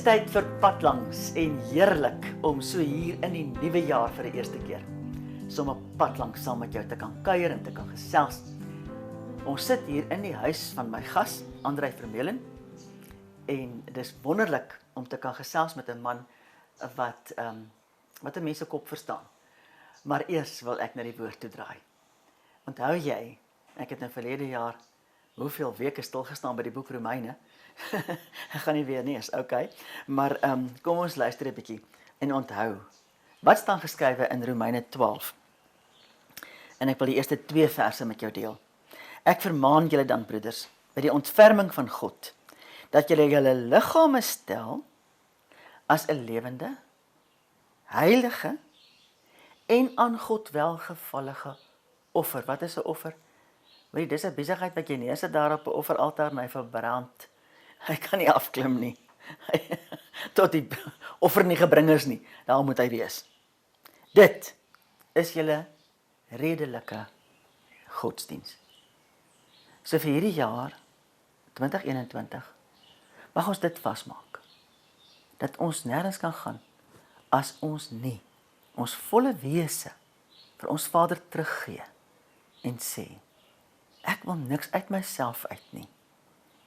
Dis tyd vir padlangs en heerlik om so hier in die nuwe jaar vir die eerste keer sommer padlangs saam met jou te kan kuier en te kan gesels. Ons sit hier in die huis van my gas, Andrei Vermeulen, en dis wonderlik om te kan gesels met 'n man wat 'n mens se kop verstaan. Maar eers wil ek na die woord toe draai. Onthou jy, ek het nou verlede jaar hoeveel weke stil gestaan by die boek Romeine. Ek gaan nie weer nie, is okay. Maar kom ons luister 'n bietjie en onthou. Wat staan geskrywe in Romeine 12? En ek wil die eerste 2 verse met jou deel. Ek vermaan julle dan, broeders, by die ontferming van God, dat julle julle liggame stel as 'n lewende, heilige en aan God welgevallige offer. Wat is 'n offer? Weet jy, dis 'n besigheid wat jy neersit daar op 'n offeraltaar, my verbrand. Hy kan nie afklim nie. Tot die offer nie gebring is nie. Daar moet hy wees. Dit is julle redelike godsdiens. So vir hierdie jaar 2021 mag ons dit vasmaak. Dat ons nêrens kan gaan as ons nie ons volle wese vir ons Vader teruggee en sê, ek wil niks uit myself uit nie,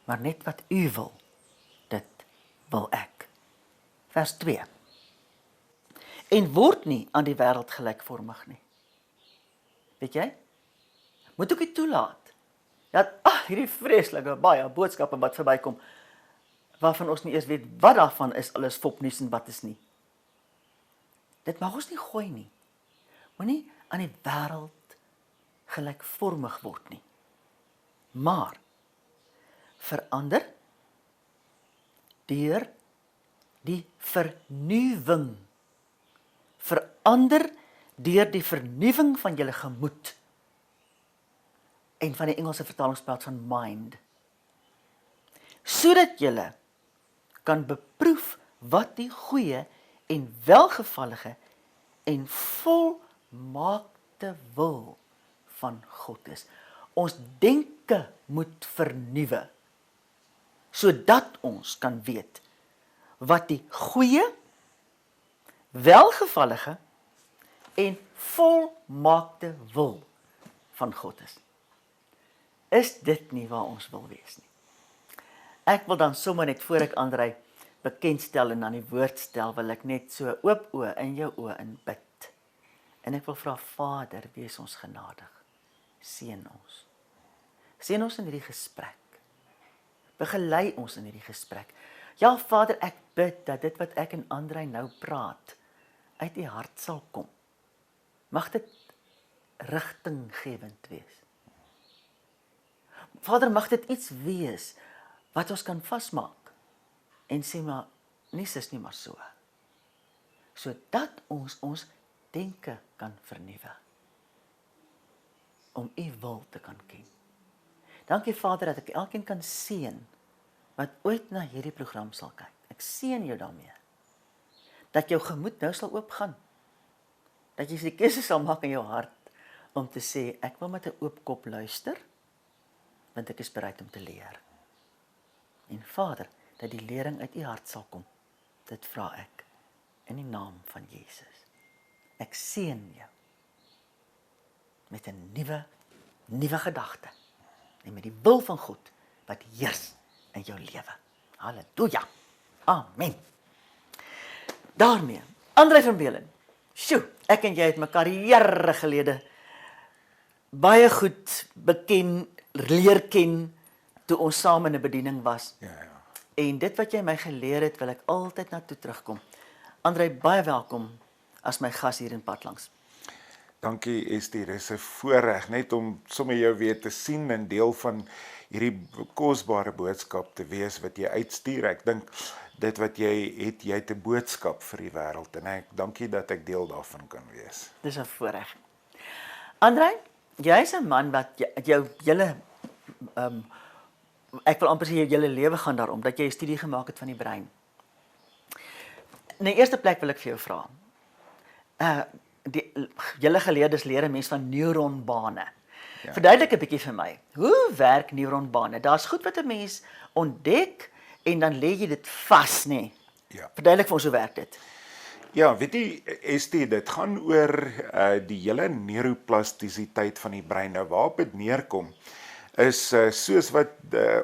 maar net wat U wil, dit wil ek. Vers 2. En word nie aan die wêreld gelykvormig nie. Weet jy? Moet ook nie toelaat dat hierdie vreeslike baie boodskappe wat verbykom, waarvan ons nie eers weet wat daarvan is alles fopnuus en wat is nie. Dit mag ons nie gooi nie. Moenie aan die wêreld gelykvormig word nie. Maar verander deur die vernuwing. Verander deur die vernuwing van julle gemoed. En van die Engelse vertaling praat van mind. Sodat julle kan beproef wat die goeie en welgevallige en volmaakte wil van God is. Ons denke moet vernuwe, sodat ons kan weet wat die goeie, welgevallige en volmaakte wil van God is. Is dit nie waar ons wil wees nie? Ek wil dan sommer net voor ek Andrei bekendstel en aan die woord stel, wil ek net so oop oë in jou oë in bid. En ek wil vra, Vader, wees ons genadig. Seën ons. Seën ons in hierdie gesprek. Begelei ons in hierdie gesprek. Ja, Vader, ek bid dat dit wat ek en Andrei nou praat, uit U hart sal kom. Mag dit rigtinggewend wees. Vader, mag dit iets wees wat ons kan vasmaak en sê maar, nie sis nie, maar so. Sodat ons denke kan vernuwe. Om U wil te kan ken. Dankie Vader dat ek elkeen kan seën wat ooit na hierdie program sal kyk. Ek seën jou daarmee. Dat jou gemoed nou sal oopgaan. Dat jy die keuse sal maak in jou hart om te sê, ek wil met 'n oop kop luister, want ek is bereid om te leer. En Vader, dat die lering uit U hart sal kom. Dit vra ek in die naam van Jesus. Ek seën jou met 'n nuwe gedagte en met die wil van God wat heers in jou lewe. Halleluja. Amen. Daarmee, Andrei Vermeulen. Sjoe, ek en jy het mekaar jare gelede baie goed leer ken toe ons saam in 'n bediening was. Ja. En dit wat jy my geleer het, wil ek altyd na toe terugkom. Andrei, baie welkom as my gas hier in Padlangs. Dankie Estie, dis 'n voorreg net om sommer jou weer te sien en deel van hierdie kosbare boodskap te wees wat jy uitstuur. Ek dink dit wat jy het 'n boodskap vir die wêreld en ek dankie dat ek deel daarvan kan wees. Dis 'n voorreg. Andrei, jy's 'n man wat jou hele ek wil amper sê jou hele lewe gaan daarom dat jy 'n studie gemaak het van die brein. In die eerste plek wil ek vir jou vra. Die julle geleerdes leer 'n mens van neuronbane. Ja. Verduidelik 'n bietjie vir my. Hoe werk neuronbane? Daar's goed wat 'n mens ontdek en dan lê jy dit vas, nê? Ja. Verduidelik vir ons hoe werk dit. Ja, weet jy, ST, dit gaan oor die hele neuroplastisiteit van die brein. Nou waarop dit neerkom, is soos wat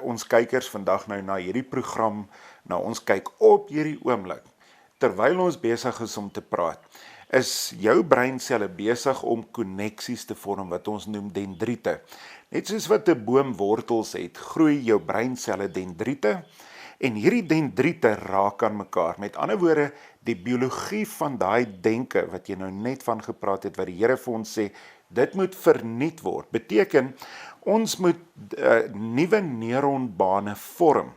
ons kykers vandag nou na hierdie program, na ons kyk op hierdie oomblik, terwyl ons besig is om te praat, is jou breinselle besig om koneksies te vorm wat ons noem dendriete. Net soos wat 'n boom wortels het, groei jou breinselle dendriete en hierdie dendriete raak aan mekaar. Met ander woorde, die biologie van daai denke wat jy nou net van gepraat het, wat die Here vir ons sê, dit moet vernuut word. Beteken, ons moet nuwe neuronbane vorm.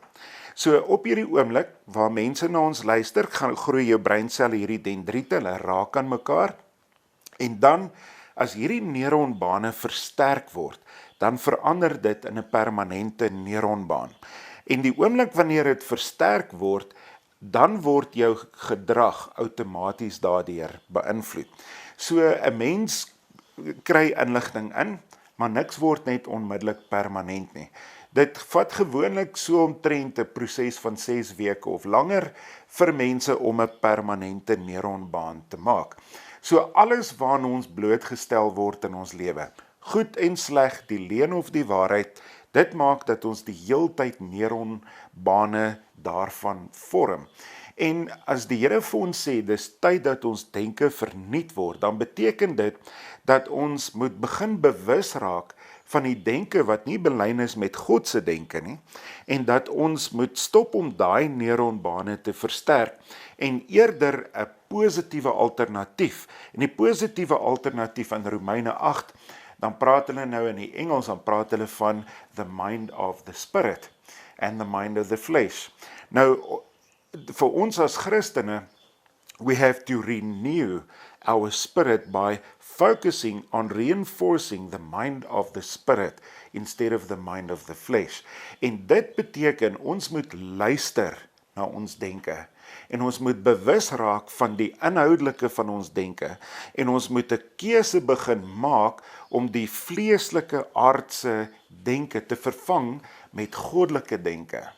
So op hierdie oomblik, waar mense na ons luister, gaan groei jou breinselle hierdie dendriete, hulle raak aan mekaar, en dan, as hierdie neuronbane versterk word, dan verander dit in 'n permanente neuronbaan. En die oomblik wanneer dit versterk word, dan word jou gedrag outomaties daardeur beïnvloed. So 'n mens kry inligting in, maar niks word net onmiddellik permanent nie. Dit vat gewoonlik so omtrent 'n proses van 6 weke of langer vir mense om 'n permanente neuronbaan te maak. So alles waaraan ons blootgestel word in ons lewe, goed en sleg, die leuen of die waarheid, dit maak dat ons die heeltyd neuronbane daarvan vorm. En as die Here vir ons sê, dis tyd dat ons denke vernuut word, dan beteken dit dat ons moet begin bewus raak van die denke wat nie belyn is met God se denke nie, en dat ons moet stop om daai neuronbane te versterk, en eerder 'n positiewe alternatief. En die positiewe alternatief in Romeine 8, dan praat hulle nou in die Engels, dan praat hulle van the mind of the spirit and the mind of the flesh. Nou, vir ons as Christene, we have to renew our spirit by focusing on reinforcing the mind of the spirit instead of the mind of the flesh. En dit beteken, ons moet luister na ons denke, en ons moet bewus raak van die inhoudelike van ons denke, en ons moet 'n keuse begin maak om die vleeslike aardse denke te vervang met goddelike denke.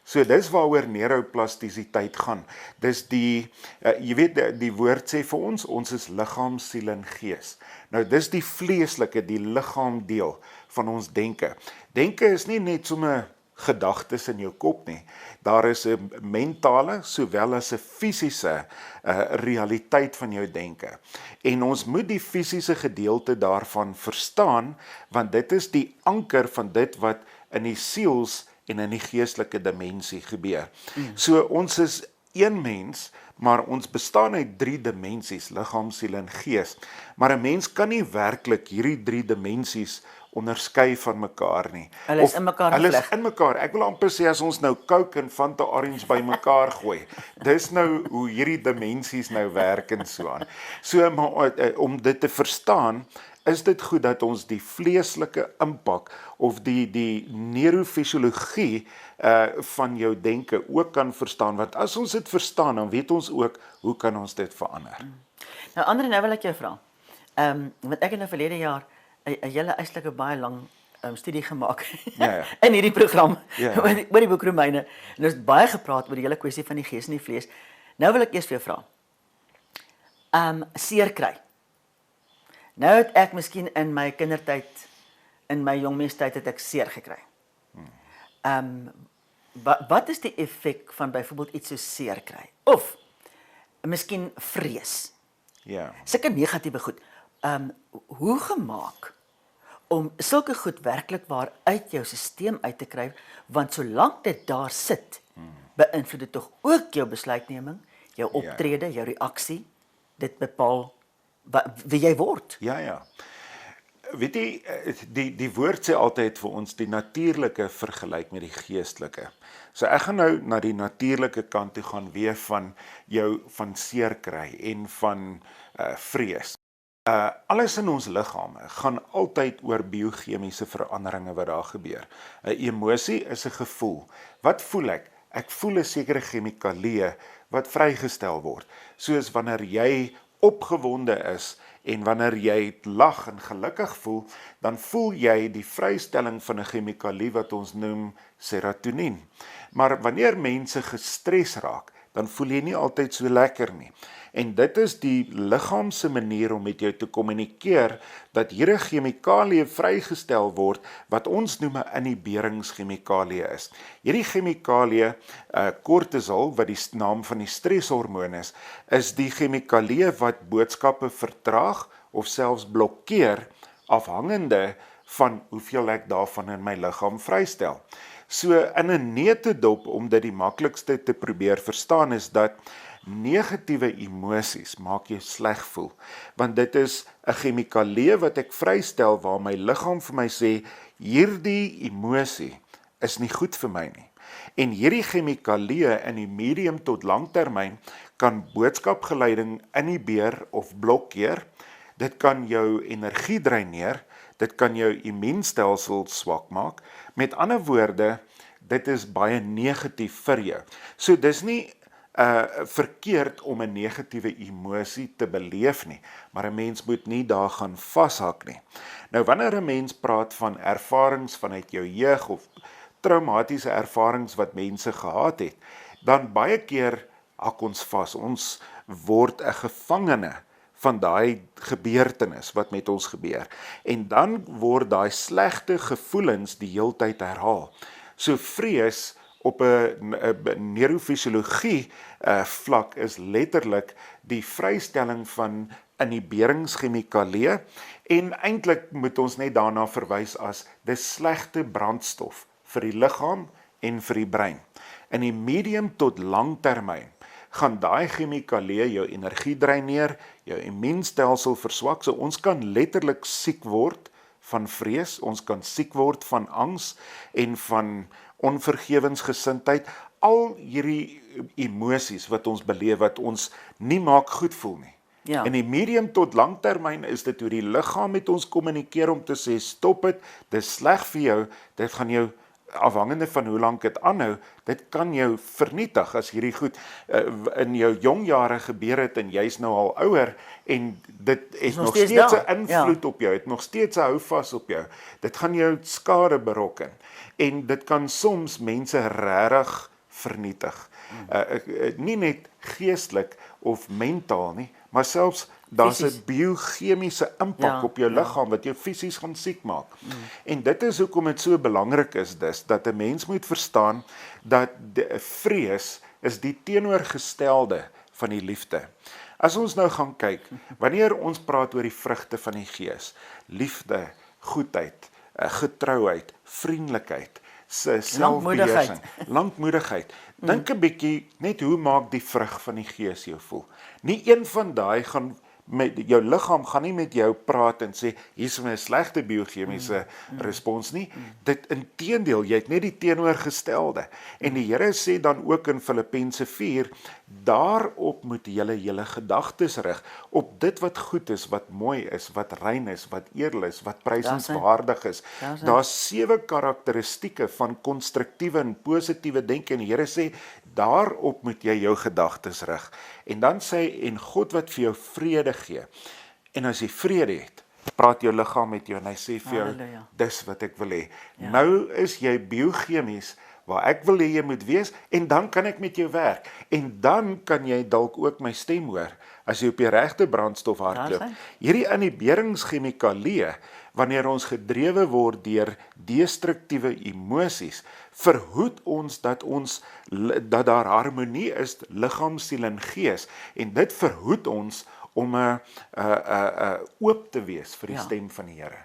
So dis waaroor neuroplastisiteit gaan. Dis jy weet, die woord sê vir ons is liggaam, siel en gees. Nou dis die vleeslike, die liggaamdeel van ons denke. Denke is nie net sommer gedagtes in jou kop nie. Daar is 'n mentale sowel as 'n fisiese realiteit van jou denke. En ons moet die fisiese gedeelte daarvan verstaan, want dit is die anker van dit wat in die siels en in die geestelike dimensie gebeur. So ons is een mens, maar ons bestaan uit 3 dimensies, liggaam, siel en gees. Maar 'n mens kan nie werklik hierdie 3 dimensies onderskei van mekaar nie. Hulle is in mekaar Hulle is gevleg. in mekaar. Ek wil amper sê as ons nou Coke en Fanta Orange by mekaar gooi. Dis nou hoe hierdie dimensies nou werk en so aan. So maar om dit te verstaan, is dit goed dat ons die vleeslike impak of die neurofisiologie van jou denke ook kan verstaan, want as ons dit verstaan, dan weet ons ook hoe kan ons dit verander. Nou Andre, nou wil ek jou vra. Want ek het nou verlede jaar 'n hele eislike baie lang studie gemaak Ja. in hierdie program Ja. oor die boek Romeine. En ons het baie gepraat oor die hele kwessie van die gees en die vlees. Nou wil ek eers vir jou vra. Seer kry. Nou het ek miskien in my kindertyd, in my jongmenstyd het ek seer gekry. Wat is die effek van byvoorbeeld iets so seer kry? Of miskien vrees. Ja. Sulke negatiewe goed. Hoe gemaak om sulke goed werklik waar uit jou stelsel uit te kry, want solank dit daar sit, beïnvloed dit tog ook jou besluitneming, jou optrede, jou reaksie. Dit bepaal wie jy word. Ja. Weet jy, die woord sê altyd vir ons die natuurlike vergelyk met die geestelike. So ek gaan nou na die natuurlike kant toe gaan weer van jou van seer kry en van vrees. Alles in ons liggame gaan altyd oor biochemiese veranderinge wat daar gebeur. 'n Emosie is 'n gevoel. Wat voel ek? Ek voel 'n sekere chemikalie wat vrygestel word. Soos wanneer jy opgewonde is en wanneer jy lag en gelukkig voel, dan voel jy die vrystelling van 'n chemikalie wat ons noem serotonien. Maar wanneer mense gestres raak, dan voel jy nie altyd so lekker nie. En dit is die liggaam se manier om met jou te kommunikeer, dat hier 'n chemikalie vrygestel word, wat ons noem 'n inhiberingschemikalie is. Hierdie chemikalie, kortisol, wat die naam van die streshormoon is die chemikalie wat boodskappe vertraag, of selfs blokkeer, afhangende van hoeveel ek daarvan in my liggaam vrystel. So in 'n neutedop, om dit die maklikste te probeer verstaan, is dat negatiewe emosies maak jou sleg voel, want dit is 'n chemikalie wat ek vrystel waar my liggaam vir my sê, hierdie emosie is nie goed vir my nie. En hierdie chemikalie in die medium tot langtermyn kan boodskapgeleiding inhibeer of blokkeer. Dit kan jou energie dreineer, dit kan jou immuunstelsel swak maak. Met ander woorde, dit is baie negatief vir jou. So dis nie verkeerd om 'n negatiewe emosie te beleef nie, maar 'n mens moet nie daar gaan vashak nie. Nou wanneer 'n mens praat van ervarings vanuit jou jeug of traumatiese ervarings wat mense gehad het, dan baie keer hak ons vas. Ons word 'n gevangene van daai gebeurtenis wat met ons gebeur. En dan word daai slegte gevoelens die heeltyd herhaal. So vrees op 'n neurofisiologie vlak is letterlik die vrystelling van inhiberingschemikalie, en eintlik moet ons net daarna verwys as dis slegte brandstof vir die liggaam en vir die brein. In die medium tot langtermyn gaan daai chemikalie jou energie dreineer, jou immuunstelsel verswak, so ons kan letterlik siek word van vrees, ons kan siek word van angs en van onvergewensgesindheid, al hierdie emosies wat ons beleef, wat ons nie maak goed voel nie. Ja. In die medium tot langtermyn is dit hoe die liggaam met ons kommunikeer om te sê, stop dit, dis sleg vir jou, dit gaan jou, afhangende van hoe lank dit aanhou, dit kan jou vernietig as hierdie goed in jou jong jare gebeur het en jy's nou al ouer en dit het nog steeds 'n invloed op jou, het nog steeds 'n houvas op jou. Dit gaan jou skade berokken en dit kan soms mense regtig vernietig. Nie net geestelik of mentaal nie, maar selfs daar's 'n biochemiese impak op jou liggaam wat jou fisies gaan siek maak. En dit is hoekom dit so belangrik is dat 'n mens moet verstaan dat vrees is die teenoorgestelde van die liefde. As ons nou gaan kyk, wanneer ons praat oor die vrugte van die Gees, liefde, goedheid, getrouheid, vriendelikheid, selfbeheersing, lankmoedigheid. Dink 'n bietjie net hoe maak die vrug van die Gees jou voel. Nie een van daai gaan met jou liggaam gaan nie met jou praat en sê hier's 'n slegte biochemiese respons nie. Dit inteendeel, jy het net die teenoorgestelde. En die Here sê dan ook in Filippense 4, daarop moet julle gedagtes rig, op dit wat goed is, wat mooi is, wat rein is, wat edel is, wat prysenswaardig is. Daar's 7 karakteristieke van konstruktiewe en positiewe denke, en die Here sê daarop moet jy jou gedagtes rig. En dan sê hy, en God wat vir jou vrede gee. En as jy vrede het, praat jou liggaam met jou en hy sê vir jou, dis wat ek wil hê. Nou is jy biochemies waar ek wil hê jy moet wees, en dan kan ek met jou werk. En dan kan jy dalk ook my stem hoor, as jy op die regte brandstof hardloop. Hierdie inhiberingschemikalie, wanneer ons gedrewe word deur destruktiewe emosies, verhoed ons dat daar harmonie is, liggaam, siel en gees, en dit verhoed ons om oop te wees vir die stem van die Here.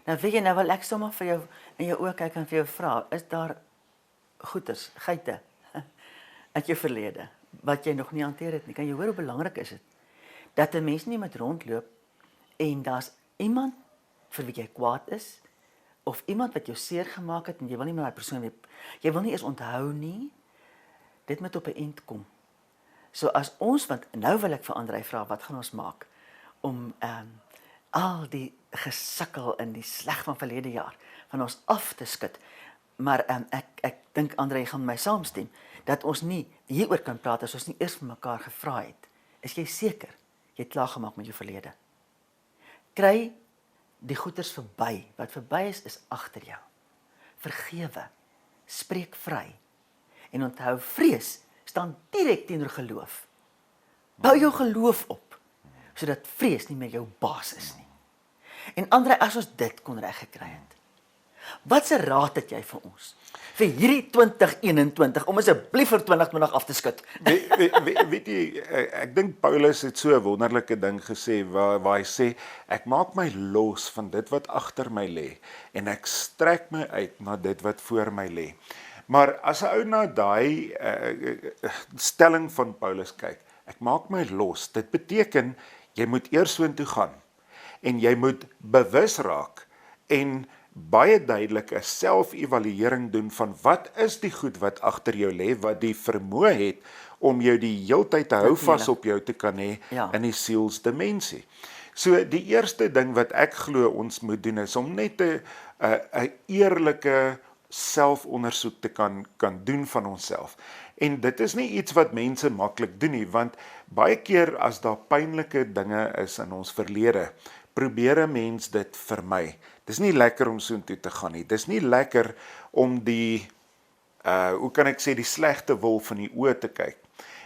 Nou weet jy, nou wil ek sommer vir jou in jou oë kyk en vir jou vra, is daar goeters, geite uit jou verlede, wat jy nog nie hanteer het nie? Kan jy hoor hoe belangrik is dit, dat 'n mens nie met rondloop, en daar's iemand vir wie jy kwaad is, of iemand wat jou seer gemaak het, en jy wil nie met daai persoon weer, jy wil nie eens onthou nie, dit moet op 'n eind kom. So as ons, want nou wil ek vir Andrei vra, wat gaan ons maak, om al die gesukkel in die sleg van verlede jaar, van ons af te skud, maar ek dink Andrei gaan my saamstem, dat ons nie hieroor kan praat, as ons nie eers vir mekaar gevra het, is jy seker, jy het klaargemaak met jou verlede? Kry die goeters verby, wat verby is agter jou. Vergewe, spreek vry, en onthou, vrees staan direk teenoor geloof. Bou jou geloof op, sodat vrees nie meer jou baas is nie. En André, as ons dit kon reggekry het, watse raad het jy vir ons? Vir hierdie 2021, om asseblief vir 2020 af te skud. Weet jy, ek dink Paulus het so 'n wonderlike ding gesê, waar hy sê, ek maak my los van dit wat agter my lê, en ek strek my uit na dit wat voor my lê. Maar as 'n ou na daai stelling van Paulus kyk, ek maak my los, dit beteken, jy moet eers soontoe gaan, en jy moet bewus raak, en baie duidelik 'n self-evaluering doen van wat is die goed wat agter jou lê, wat die vermoë het om jou die heeltyd te hou vas op jou te kan hê in die sielsdimensie. So die eerste ding wat ek glo ons moet doen is om net 'n eerlike selfondersoek te kan doen van onsself. En dit is nie iets wat mense maklik doen nie, want baie keer as daar pynlike dinge is in ons verlede, probeer 'n mens dit vermy. Dis nie lekker om soontoe te gaan nie. Dis nie lekker om die, hoe kan ek sê, die slegte wolf in die oë te kyk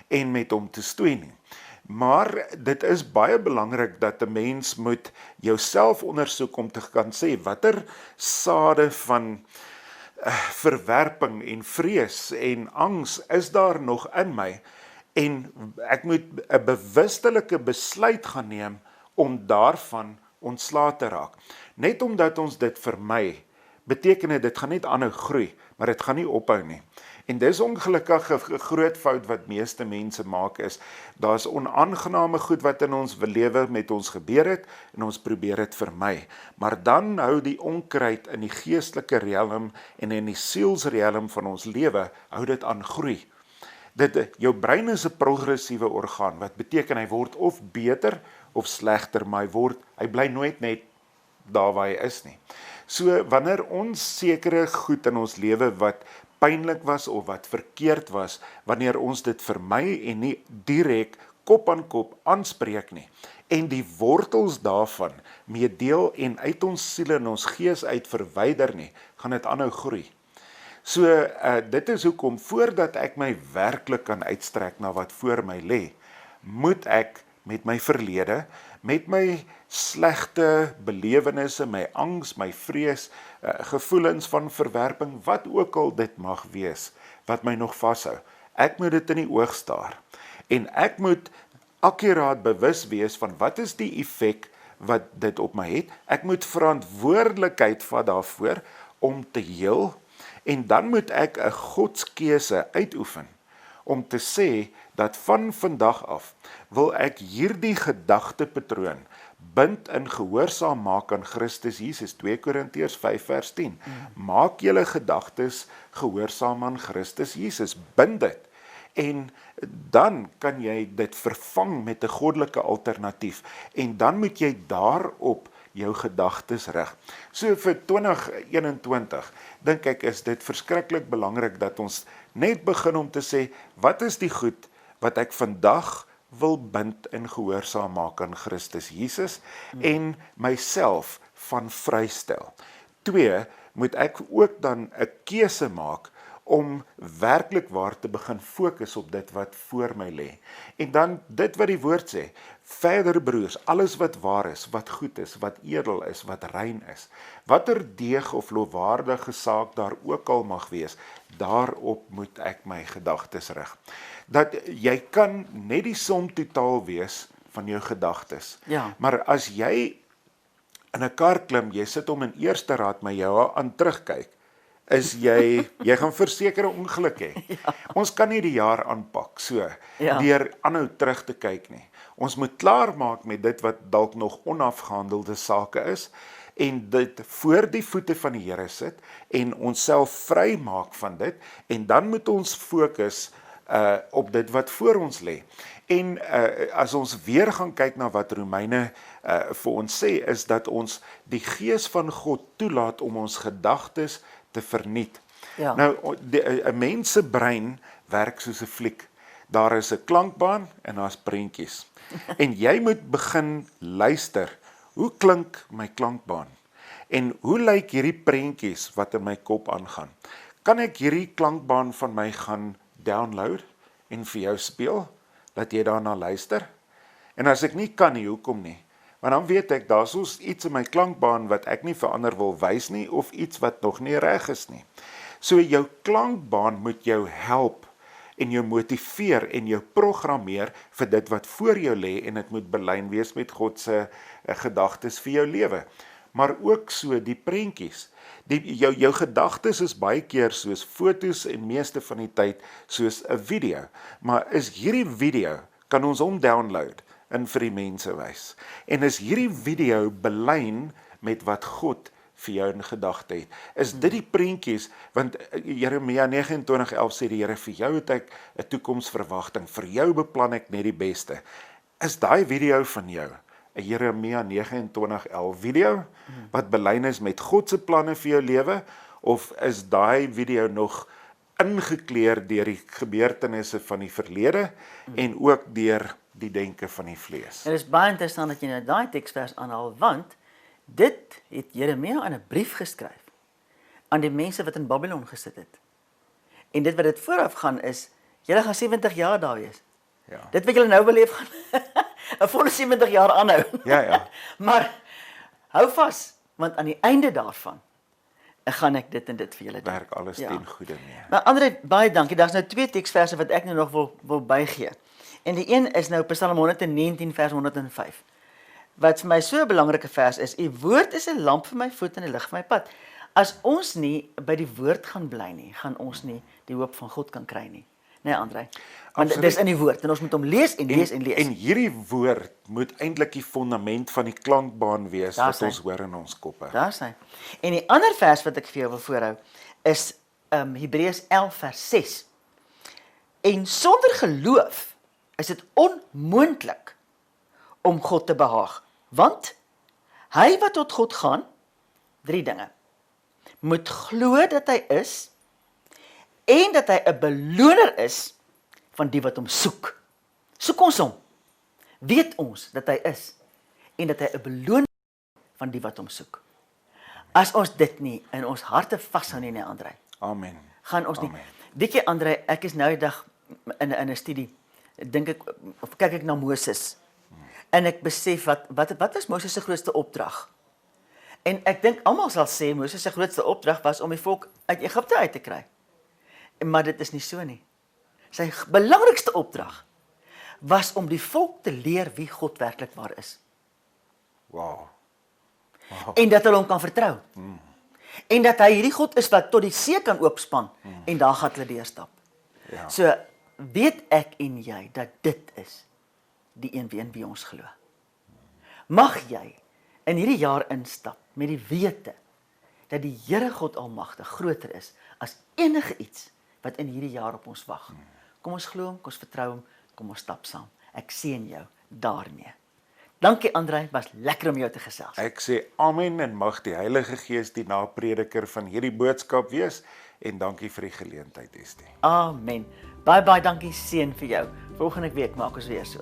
en met hom te stoei nie. Maar dit is baie belangrik dat 'n mens moet jouself ondersoek om te kan sê, watter sade van verwerping en vrees en angs is daar nog in my, en ek moet 'n bewustelike besluit gaan neem om daarvan ontslae te raak. Net omdat ons dit vermy, beteken dit gaan net aanhou groei, maar dit gaan nie ophou nie. En dis ongelukkig 'n groot fout wat meeste mense maak is, daar's onaangename goed wat in ons lewe met ons gebeur het, en ons probeer dit vermy. Maar dan hou die onkruid in die geestelike riem en in die sielsriem van ons lewe, hou dit aan groei. Jou brein is 'n progressiewe orgaan, wat beteken hy word of beter of slegter, maar hy bly nooit net daar waar hy is nie. So wanneer ons sekere goed in ons lewe wat pynlik was of wat verkeerd was, wanneer ons dit vermy en nie direk kop aan kop aanspreek nie, en die wortels daarvan meedeel en uit ons siele en ons gees uit verwyder nie, gaan dit aanhou groei. So dit is hoekom, voordat ek my werklik kan uitstrek na wat voor my lê, moet ek met my verlede, met my slegte belewennisse, my angs, my vrees, gevoelens van verwerping, wat ook al dit mag wees, wat my nog vashou, ek moet dit in die oog staar. En ek moet akkuraat bewus wees van wat is die effek wat dit op my het. Ek moet verantwoordelikheid vat daarvoor om te heel, en dan moet ek 'n godskeuse uitoefen om te sê dat van vandag af wil ek hierdie gedagtepatroon bind in gehoorsaam maak aan Christus Jesus. 2 Korintiërs 5 vers 10. Maak julle gedagtes gehoorsaam aan Christus Jesus. Bind dit. En dan kan jy dit vervang met 'n goddelike alternatief. En dan moet jy daarop jou gedagtes rig. So vir 2021, dink ek, is dit verskriklik belangrik dat ons net begin om te sê, wat is die goed wat ek vandag wil bind en gehoorsaam maak aan Christus Jesus en myself van vrystel. 2, moet ek ook dan 'n keuse maak om werklik waar te begin fokus op dit wat voor my lê. En dan dit wat die woord sê, verder broers, alles wat waar is, wat goed is, wat edel is, wat rein is, watter deeg of lofwaardige saak daar ook al mag wees, daarop moet ek my gedagtes rig. Dat jy kan net die som totaal wees van jou gedagtes. Ja. Maar as jy in 'n kar klim, jy sit hom in eerste raad, maar jy aan terugkyk, is jy gaan verseker 'n ongeluk hê. Ja. Ons kan nie die jaar aanpak so, deur aanhou terug te kyk nie. Ons moet klaar maak met dit wat dalk nog onafgehandelde sake is, en dit voor die voete van die Here sit, en onsself vry maak van dit, en dan moet ons fokus op dit wat voor ons lê. En as ons weer gaan kyk na wat Romeine vir ons sê, is dat ons die Gees van God toelaat om ons gedagtes te verniet. Ja. Nou, 'n mens se brein werk soos 'n fliek. Daar is 'n klankbaan en daar's prentjies. En jy moet begin luister. Hoe klink my klankbaan? En hoe lyk hierdie prentjies wat in my kop aangaan? Kan ek hierdie klankbaan van my gaan download en vir jou speel, dat jy daarna luister? En as ek nie kan nie, hoekom nie? Want dan weet ek, daar is iets in my klankbaan wat ek nie vir ander wil wys nie, of iets wat nog nie reg is nie. So jou klankbaan moet jou help, en jou motiveer en jou programmeer vir dit wat voor jou lê, en dit moet belyn wees met God se gedagtes vir jou lewe. Maar ook so die prentjies. Jou gedagtes is baie keer soos fotos en meeste van die tyd soos 'n video. Maar is hierdie video, kan ons hom download en vir die mense wys. En is hierdie video belyn met wat God vir jou in gedagte het. Is dit die prentjies, want Jeremia 29:11 sê die Here, vir jou het ek 'n toekomsverwagting, vir jou beplan ek net die beste. Is daai video van jou 'n Jeremia 29:11 video, wat belyn is met God se planne vir jou lewe, of is daai video nog ingekleer deur die gebeurtenisse van die verlede, en ook deur die denke van die vlees? En dit is baie interessant dat jy nou daai teksvers aanhaal, want dit het Jeremia in 'n brief geskryf aan die mense wat in Babylon gesit het. En dit wat dit vooraf gaan is, julle gaan 70 jaar daar wees. Ja. Dit wat julle nou beleef gaan 'n volle 70 jaar aanhou. Ja. Maar hou vas, want aan die einde daarvan gaan ek dit en dit vir julle doen. Werk alles ten goeie mee. Maar Andre, baie dankie. Daar's nou 2 teksverse wat ek nou nog wil bygee. En die een is nou Psalm 119 vers 105. Wat vir my so 'n belangrike vers is, u woord is 'n lamp vir my voet en 'n lig vir my pad. As ons nie by die woord gaan bly nie, gaan ons nie die hoop van God kan kry nie. Nee, Andre. Want dit is in die woord en ons moet hom lees en lees en lees. En hierdie woord moet eintlik die fondament van die klankbaan wees wat ons hoor in ons koppe. Daar's hy. En die ander vers wat ek vir jou wil voorhou is Hebreërs 11 vers 6. En sonder geloof is dit onmoontlik om God te behaag. Want hy wat tot God gaan, 3 dinge. Moet glo dat hy is, en dat hy 'n beloner is van die wat hom soek. Soek ons hom, weet ons dat hy is, en dat hy 'n beloner van die wat hom soek. As ons dit nie in ons harte vashou nie, Andre, Amen. gaan ons nie. Amen. Weet jy, Andre, ek is nou die dag in 'n studie, dink ek, of kyk ek na Moses, en ek besef wat was Moses se grootste opdrag? En ek dink almal sal sê Moses se grootste opdrag was om die volk uit Egipte uit te kry. Maar dit is nie so nie. Sy belangrikste opdrag was om die volk te leer wie God werklik waar is. Wow. En dat hulle hom kan vertrou. En dat hy hierdie God is wat tot die see kan oopspan, en daar gaan hulle deurstap. Ja. So weet ek en jy dat dit is die een wie ons glo. Mag jy in hierdie jaar instap met die wete dat die Here God Almagtig groter is as enige iets wat in hierdie jaar op ons wag. Kom ons glo hom, kom ons vertrou hom, kom ons stap saam. Ek seën jou daarmee. Dankie Andre, was lekker om jou te gesels. Ek sê amen en mag die Heilige Gees die naprediker van hierdie boodskap wees, en dankie vir die geleentheid, Estie. Amen. Baie dankie, seën vir jou. Volgende week maak ons weer so.